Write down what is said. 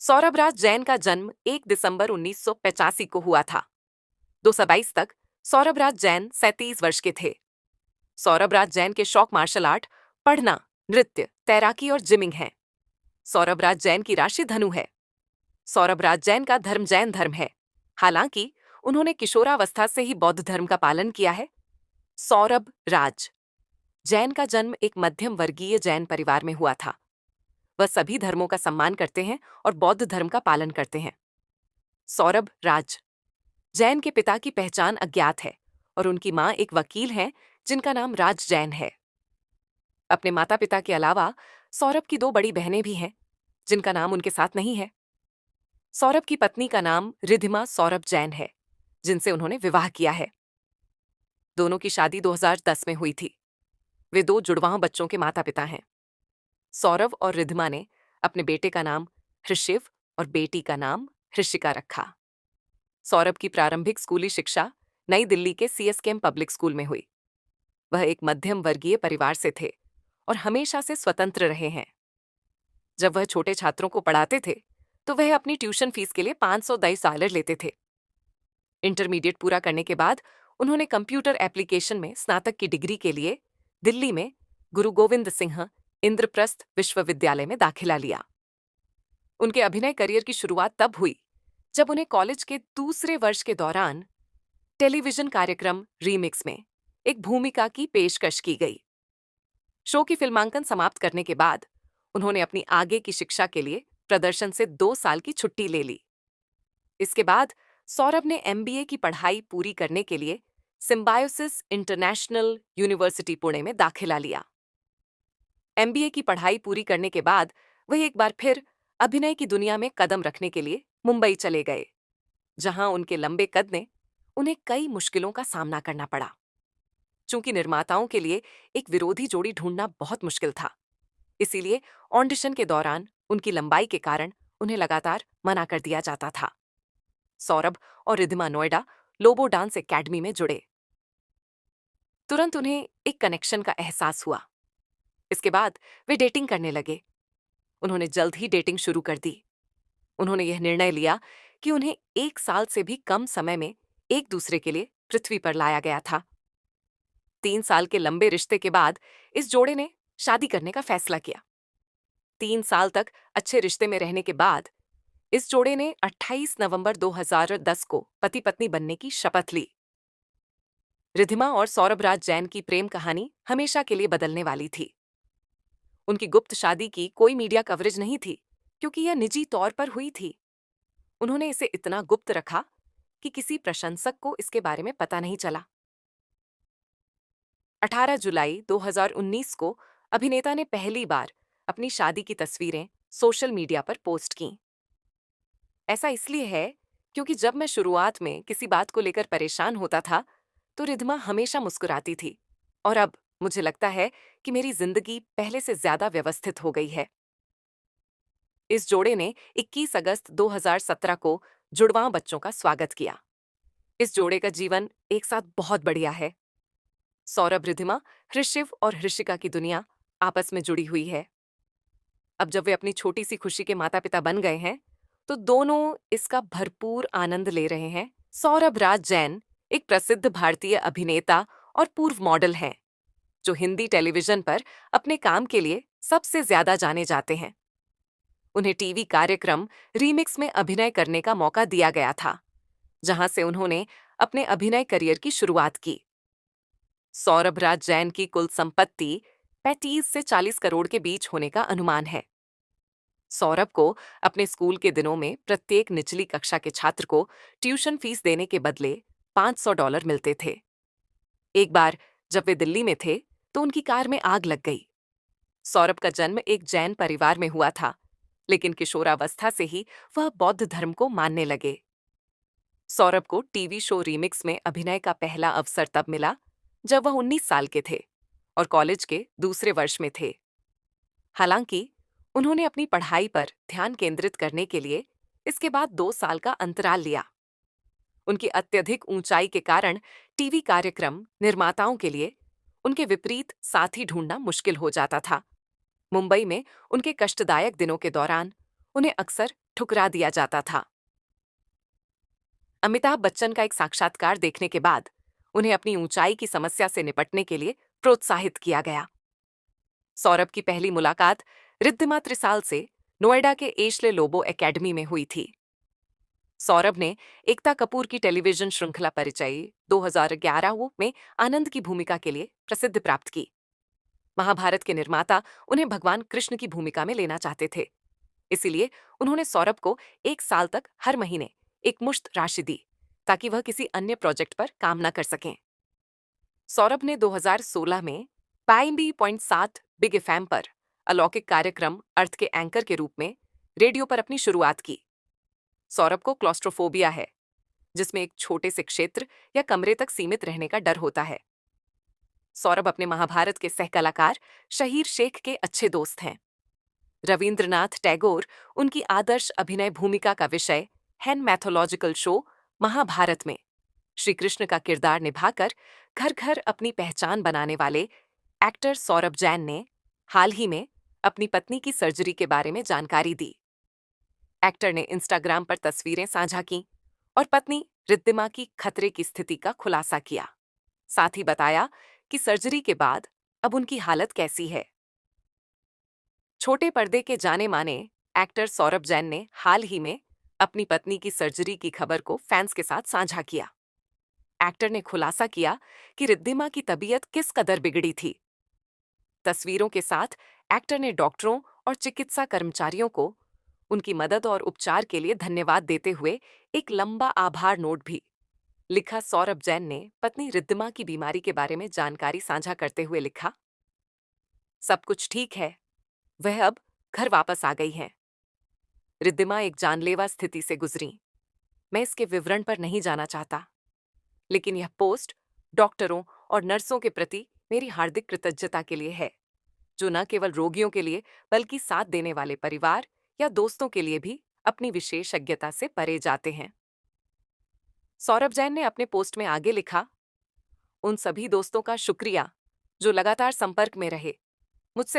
सौरभ राज जैन का जन्म 1 दिसंबर 1985 को हुआ था। 2022 तक सौरभ राज जैन 37 वर्ष के थे। सौरभ राज जैन के शौक मार्शल आर्ट, पढ़ना, नृत्य, तैराकी और जिमिंग हैं। सौरभ राज जैन की राशि धनु है। सौरभ राज जैन का धर्म जैन धर्म है। हालांकि उन्होंने किशोरावस्था से ही बौद्ध धर्म का पालन किया है। सौरभ राज जैन का जन्म एक मध्यम वर्गीय जैन परिवार में हुआ था। वह सभी धर्मों का सम्मान करते हैं और बौद्ध धर्म का पालन करते हैं। सौरभ राज जैन के पिता की पहचान अज्ञात है और उनकी मां एक वकील हैं जिनका नाम राज जैन है। अपने माता पिता के अलावा सौरभ की 2 बड़ी बहनें भी हैं जिनका नाम उनके साथ नहीं है। सौरभ की पत्नी का नाम रिधिमा सौरभ जैन है जिनसे उन्होंने विवाह किया है। दोनों की शादी 2010 में हुई थी। वे 2 जुड़वां बच्चों के माता पिता हैं। सौरभ और रिधिमा ने अपने बेटे का नाम हृषिव और बेटी का नाम हृषिका रखा। सौरभ की प्रारंभिक स्कूली शिक्षा नई दिल्ली के सीएसकेएम पब्लिक स्कूल में हुई। वह एक मध्यम वर्गीय परिवार से थे और हमेशा से स्वतंत्र रहे हैं। जब वह छोटे छात्रों को पढ़ाते थे तो वह अपनी ट्यूशन फीस के लिए $510 लेते थे। इंटरमीडिएट पूरा करने के बाद उन्होंने कंप्यूटर एप्लीकेशन में स्नातक की डिग्री के लिए दिल्ली में गुरु गोविंद सिंह इंद्रप्रस्थ विश्वविद्यालय में दाखिला लिया। उनके अभिनय करियर की शुरुआत तब हुई जब उन्हें कॉलेज के दूसरे वर्ष के दौरान टेलीविजन कार्यक्रम रीमिक्स में एक भूमिका की पेशकश की गई। शो की फिल्मांकन समाप्त करने के बाद उन्होंने अपनी आगे की शिक्षा के लिए प्रदर्शन से 2 साल की छुट्टी ले ली। इसके बाद सौरभ ने एमबीए की पढ़ाई पूरी करने के लिए सिम्बायोसिस इंटरनेशनल यूनिवर्सिटी पुणे में दाखिला लिया। एमबीए की पढ़ाई पूरी करने के बाद वह एक बार फिर अभिनय की दुनिया में कदम रखने के लिए मुंबई चले गए, जहां उनके लंबे कद ने उन्हें कई मुश्किलों का सामना करना पड़ा। चूंकि निर्माताओं के लिए एक विरोधी जोड़ी ढूंढना बहुत मुश्किल था, इसीलिए ऑडिशन के दौरान उनकी लंबाई के कारण उन्हें लगातार मना कर दिया जाता था। सौरभ और रिधिमा नोएडा लोबो डांस एकेडमी में जुड़े। तुरंत उन्हें एक कनेक्शन का एहसास हुआ। इसके बाद वे डेटिंग करने लगे। उन्होंने जल्द ही डेटिंग शुरू कर दी। उन्होंने यह निर्णय लिया कि उन्हें 1 साल से भी कम समय में एक दूसरे के लिए पृथ्वी पर लाया गया था। 3 साल के लंबे रिश्ते के बाद इस जोड़े ने शादी करने का फैसला किया। 3 साल तक अच्छे रिश्ते में रहने के बाद इस जोड़े ने 28 नवंबर 2010 को पति पत्नी बनने की शपथ ली। रिधिमा और सौरभ राज जैन की प्रेम कहानी हमेशा के लिए बदलने वाली थी। उनकी गुप्त शादी की कोई मीडिया कवरेज नहीं थी क्योंकि यह निजी तौर पर हुई थी। उन्होंने इसे इतना गुप्त रखा कि किसी प्रशंसक को इसके बारे में पता नहीं चला। 18 जुलाई 2019 को अभिनेता ने पहली बार अपनी शादी की तस्वीरें सोशल मीडिया पर पोस्ट की। ऐसा इसलिए है क्योंकि जब मैं शुरुआत में किसी बात को लेकर परेशान होता था तो रिधिमा हमेशा मुस्कुराती थी और अब मुझे लगता है कि मेरी जिंदगी पहले से ज्यादा व्यवस्थित हो गई है। इस जोड़े ने 21 अगस्त 2017 को जुड़वां बच्चों का स्वागत किया। इस जोड़े का जीवन एक साथ बहुत बढ़िया है। सौरभ रिधिमा, हृषिव और हृषिका की दुनिया आपस में जुड़ी हुई है। अब जब वे अपनी छोटी सी खुशी के माता पिता बन गए हैं तो दोनों इसका भरपूर आनंद ले रहे हैं। सौरभ राज जैन एक प्रसिद्ध भारतीय अभिनेता और पूर्व मॉडल हैं जो हिंदी टेलीविजन पर अपने काम के लिए सबसे ज्यादा जाने जाते हैं। उन्हें टीवी कार्यक्रम रीमिक्स में अभिनय करने का मौका दिया गया था, जहां से उन्होंने अपने अभिनय करियर की शुरुआत की। सौरभ राज जैन की कुल संपत्ति 35 से 40 करोड़ के बीच होने का अनुमान है। सौरभ को अपने स्कूल के दिनों में प्रत्येक निचली कक्षा के छात्र को ट्यूशन फीस देने के बदले $500 मिलते थे। एक बार जब वे दिल्ली में थे तो उनकी कार में आग लग गई। सौरभ का जन्म एक जैन परिवार में हुआ था, लेकिन किशोरावस्था से ही वह बौद्ध धर्म को मानने लगे। सौरभ को टीवी शो रीमिक्स में अभिनय का पहला अवसर तब मिला जब वह 19 साल के थे और कॉलेज के दूसरे वर्ष में थे। हालांकि उन्होंने अपनी पढ़ाई पर ध्यान केंद्रित करने के लिए इसके बाद 2 साल का अंतराल लिया। उनकी अत्यधिक ऊंचाई के कारण टीवी कार्यक्रम निर्माताओं के लिए उनके विपरीत साथी ढूंढना मुश्किल हो जाता था। मुंबई में उनके कष्टदायक दिनों के दौरान उन्हें अक्सर ठुकरा दिया जाता था। अमिताभ बच्चन का एक साक्षात्कार देखने के बाद उन्हें अपनी ऊंचाई की समस्या से निपटने के लिए प्रोत्साहित किया गया। सौरभ की पहली मुलाकात रिद्धिमा त्रिसाल से नोएडा के एशले लोबो एकेडमी में हुई थी। सौरभ ने एकता कपूर की टेलीविजन श्रृंखला परिचय 2011 में आनंद की भूमिका के लिए प्रसिद्धि प्राप्त की। महाभारत के निर्माता उन्हें भगवान कृष्ण की भूमिका में लेना चाहते थे, इसीलिए उन्होंने सौरभ को 1 साल तक हर महीने एक मुश्त राशि दी ताकि वह किसी अन्य प्रोजेक्ट पर काम न कर सकें। सौरभ ने 2016 में 92.7 बिग एफएम पर अलौकिक कार्यक्रम अर्थ के एंकर के रूप में रेडियो पर अपनी शुरुआत की। सौरभ को क्लॉस्ट्रोफोबिया है, जिसमें एक छोटे से क्षेत्र या कमरे तक सीमित रहने का डर होता है। सौरभ अपने महाभारत के सहकलाकार शहीर शेख के अच्छे दोस्त हैं। रविंद्रनाथ टैगोर उनकी आदर्श अभिनय भूमिका का विषय है। मैथोलॉजिकल शो महाभारत में श्री कृष्ण का किरदार निभाकर घर घर अपनी पहचान बनाने वाले एक्टर सौरभ जैन ने हाल ही में अपनी पत्नी की सर्जरी के बारे में जानकारी दी। एक्टर ने इंस्टाग्राम पर तस्वीरें साझा की और पत्नी रिद्धिमा की खतरे की स्थिति का खुलासा किया। साथ ही बताया कि सर्जरी के बाद अब उनकी हालत कैसी है। छोटे पर्दे के जाने माने एक्टर सौरभ जैन ने हाल ही में अपनी पत्नी की सर्जरी की खबर को फैंस के साथ साझा किया। एक्टर ने खुलासा किया कि रिद्धिमा की तबीयत किस कदर बिगड़ी थी। तस्वीरों के साथ एक्टर ने डॉक्टरों और चिकित्सा कर्मचारियों को उनकी मदद और उपचार के लिए धन्यवाद देते हुए एक लंबा आभार नोट भी लिखा। सौरभ जैन ने पत्नी रिद्धिमा की बीमारी के बारे में जानकारी साझा करते हुए लिखा, सब कुछ ठीक है, वह अब घर वापस आ गई हैं। रिद्धिमा एक जानलेवा स्थिति से गुजरी। मैं इसके विवरण पर नहीं जाना चाहता, लेकिन यह पोस्ट डॉक्टरों और नर्सों के प्रति मेरी हार्दिक कृतज्ञता के लिए है, जो न केवल रोगियों के लिए बल्कि साथ देने वाले परिवार या दोस्तों के लिए भी अपनी विशेषज्ञता से परे जाते हैं। सौरभ जैन ने अपने पोस्ट में आगे लिखा, उन सभी दोस्तों का शुक्रिया जो लगातार संपर्क में रहे, मुझसे